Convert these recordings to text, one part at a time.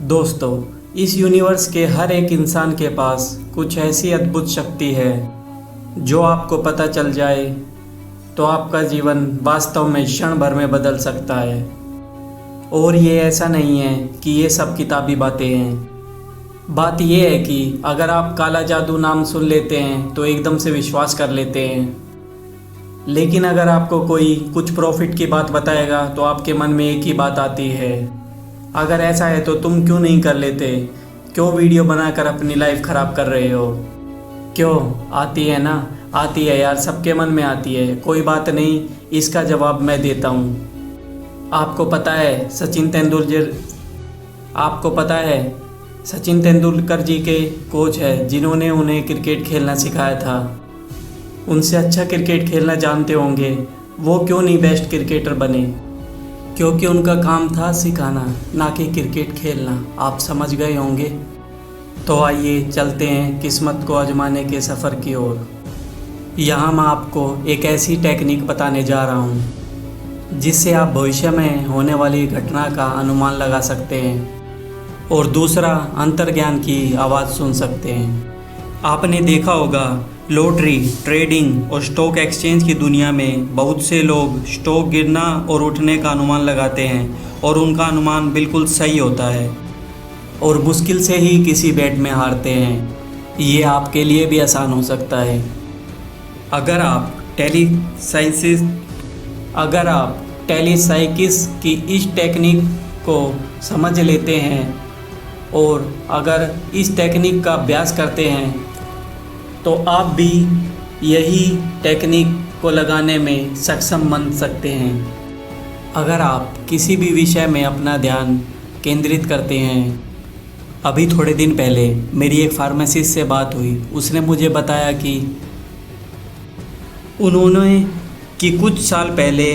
दोस्तों, इस यूनिवर्स के हर एक इंसान के पास कुछ ऐसी अद्भुत शक्ति है जो आपको पता चल जाए तो आपका जीवन वास्तव में क्षण भर में बदल सकता है। और ये ऐसा नहीं है कि ये सब किताबी बातें हैं। बात ये है कि अगर आप काला जादू नाम सुन लेते हैं तो एकदम से विश्वास कर लेते हैं, लेकिन अगर आपको कोई कुछ प्रॉफिट की बात बताएगा तो आपके मन में एक ही बात आती है, अगर ऐसा है तो तुम क्यों नहीं कर लेते? क्यों वीडियो बनाकर अपनी लाइफ ख़राब कर रहे हो? क्यों? आती है ना, आती है यार, सबके मन में आती है। कोई बात नहीं, इसका जवाब मैं देता हूँ। आपको पता है सचिन तेंदुलकर जी के कोच है जिन्होंने उन्हें क्रिकेट खेलना सिखाया था। उनसे अच्छा क्रिकेट खेलना जानते होंगे, वो क्यों नहीं बेस्ट क्रिकेटर बने? क्योंकि उनका काम था सिखाना, ना कि क्रिकेट खेलना। आप समझ गए होंगे। तो आइए चलते हैं किस्मत को आजमाने के सफ़र की ओर। यहाँ मैं आपको एक ऐसी टेक्निक बताने जा रहा हूँ जिससे आप भविष्य में होने वाली घटना का अनुमान लगा सकते हैं और दूसरा अंतर्ज्ञान की आवाज़ सुन सकते हैं। आपने देखा होगा, लॉटरी, ट्रेडिंग और स्टॉक एक्सचेंज की दुनिया में बहुत से लोग स्टॉक गिरना और उठने का अनुमान लगाते हैं और उनका अनुमान बिल्कुल सही होता है और मुश्किल से ही किसी बेट में हारते हैं। ये आपके लिए भी आसान हो सकता है अगर आप टेलीसाइकिस की इस टेक्निक को समझ लेते हैं और अगर इस टेक्निक का अभ्यास करते हैं तो आप भी यही टेक्निक को लगाने में सक्षम बन सकते हैं। अगर आप किसी भी विषय में अपना ध्यान केंद्रित करते हैं। अभी थोड़े दिन पहले मेरी एक फार्मासिस्ट से बात हुई। उसने मुझे बताया कि कुछ साल पहले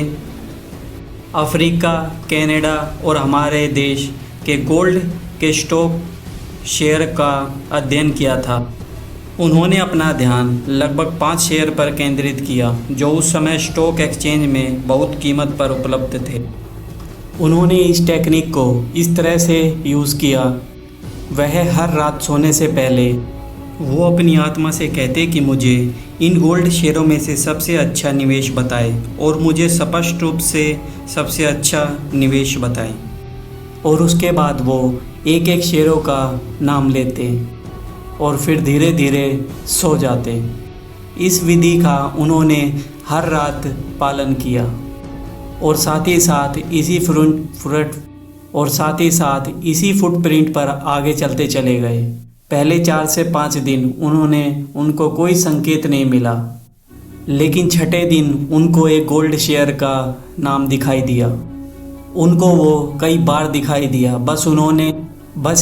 अफ्रीका, कनाडा और हमारे देश के गोल्ड के स्टॉक शेयर का अध्ययन किया था। उन्होंने अपना ध्यान लगभग 5 शेयर पर केंद्रित किया जो उस समय स्टॉक एक्सचेंज में बहुत कीमत पर उपलब्ध थे। उन्होंने इस टेक्निक को इस तरह से यूज़ किया, वह हर रात सोने से पहले वो अपनी आत्मा से कहते कि मुझे इन गोल्ड शेयरों में से सबसे अच्छा निवेश बताए और मुझे स्पष्ट रूप से सबसे अच्छा निवेश बताए। और उसके बाद वो एक एक शेयरों का नाम लेते और फिर धीरे धीरे सो जाते। इस विधि का उन्होंने हर रात पालन किया और साथ ही साथ इसी फुटप्रिंट पर आगे चलते चले गए। पहले 4 से 5 दिन उनको कोई संकेत नहीं मिला, लेकिन छठे दिन उनको एक गोल्ड शेयर का नाम दिखाई दिया। उनको वो कई बार दिखाई दिया। उन्होंने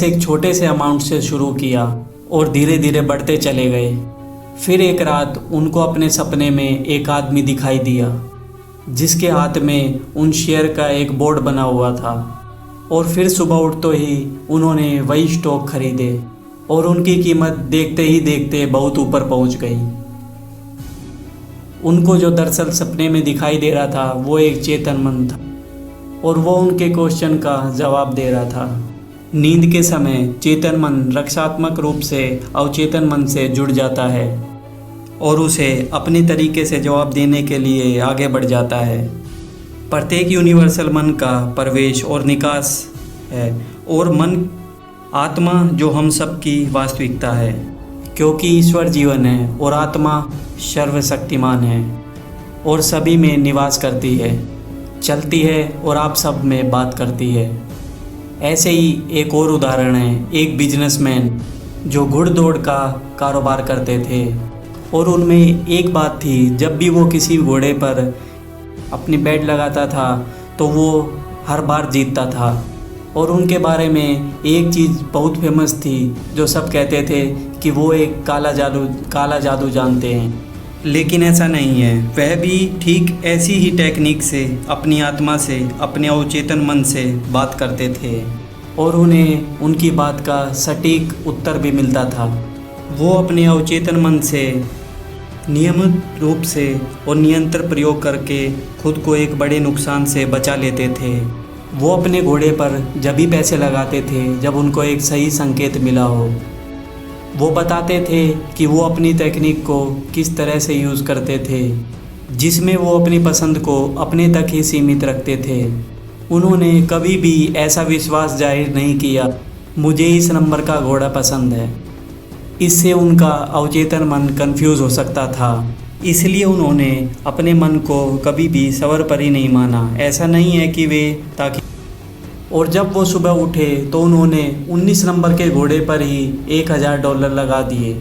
एक छोटे से अमाउंट से शुरू किया और धीरे धीरे बढ़ते चले गए। फिर एक रात उनको अपने सपने में एक आदमी दिखाई दिया जिसके हाथ में उन शेयर का एक बोर्ड बना हुआ था। और फिर सुबह उठते ही उन्होंने वही स्टॉक खरीदे और उनकी कीमत देखते ही देखते बहुत ऊपर पहुंच गई। उनको जो दरअसल सपने में दिखाई दे रहा था वो एक चेतन मन था और वो उनके क्वेश्चन का जवाब दे रहा था। नींद के समय चेतन मन रक्षात्मक रूप से अवचेतन मन से जुड़ जाता है और उसे अपने तरीके से जवाब देने के लिए आगे बढ़ जाता है। प्रत्येक यूनिवर्सल मन का प्रवेश और निकास है और मन आत्मा जो हम सब की वास्तविकता है, क्योंकि ईश्वर जीवन है और आत्मा सर्वशक्तिमान है और सभी में निवास करती है, चलती है और आप सब में बात करती है। ऐसे ही एक और उदाहरण है, एक बिजनेसमैन जो घुड़दौड़ का कारोबार करते थे और उनमें एक बात थी, जब भी वो किसी घोड़े पर अपनी बेट लगाता था तो वो हर बार जीतता था। और उनके बारे में एक चीज़ बहुत फेमस थी जो सब कहते थे कि वो एक काला जादू जानते हैं। लेकिन ऐसा नहीं है। वह भी ठीक ऐसी ही टेक्निक से अपनी आत्मा से, अपने अवचेतन मन से बात करते थे और उन्हें उनकी बात का सटीक उत्तर भी मिलता था। वो अपने अवचेतन मन से नियमित रूप से और निरंतर प्रयोग करके खुद को एक बड़े नुकसान से बचा लेते थे वो अपने घोड़े पर जब भी पैसे लगाते थे जब उनको एक सही संकेत मिला हो। वो बताते थे कि वो अपनी टेक्निक को किस तरह से यूज़ करते थे, जिसमें वो अपनी पसंद को अपने तक ही सीमित रखते थे। उन्होंने कभी भी ऐसा विश्वास जाहिर नहीं किया मुझे इस नंबर का घोड़ा पसंद है। इससे उनका अवचेतन मन कंफ्यूज हो सकता था, इसलिए उन्होंने अपने मन को कभी भी सर्वोपरि नहीं माना। ऐसा नहीं है कि वे ताकि और जब वो सुबह उठे तो उन्होंने 19 नंबर के घोड़े पर ही $1000 लगा दिए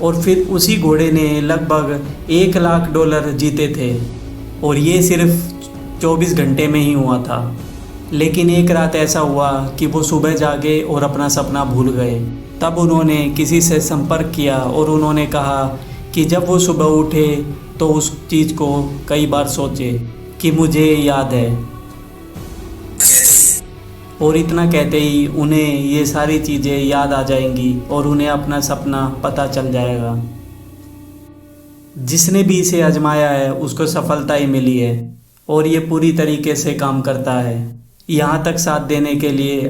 और फिर उसी घोड़े ने लगभग $1,00,000 जीते थे और ये सिर्फ 24 घंटे में ही हुआ था। लेकिन एक रात ऐसा हुआ कि वो सुबह जागे और अपना सपना भूल गए। तब उन्होंने किसी से संपर्क किया और उन्होंने कहा कि जब वो सुबह उठे तो उस चीज़ को कई बार सोचे कि मुझे याद है, और इतना कहते ही उन्हें ये सारी चीज़ें याद आ जाएंगी और उन्हें अपना सपना पता चल जाएगा। जिसने भी इसे आजमाया है उसको सफलता ही मिली है और ये पूरी तरीके से काम करता है। यहाँ तक साथ देने के लिए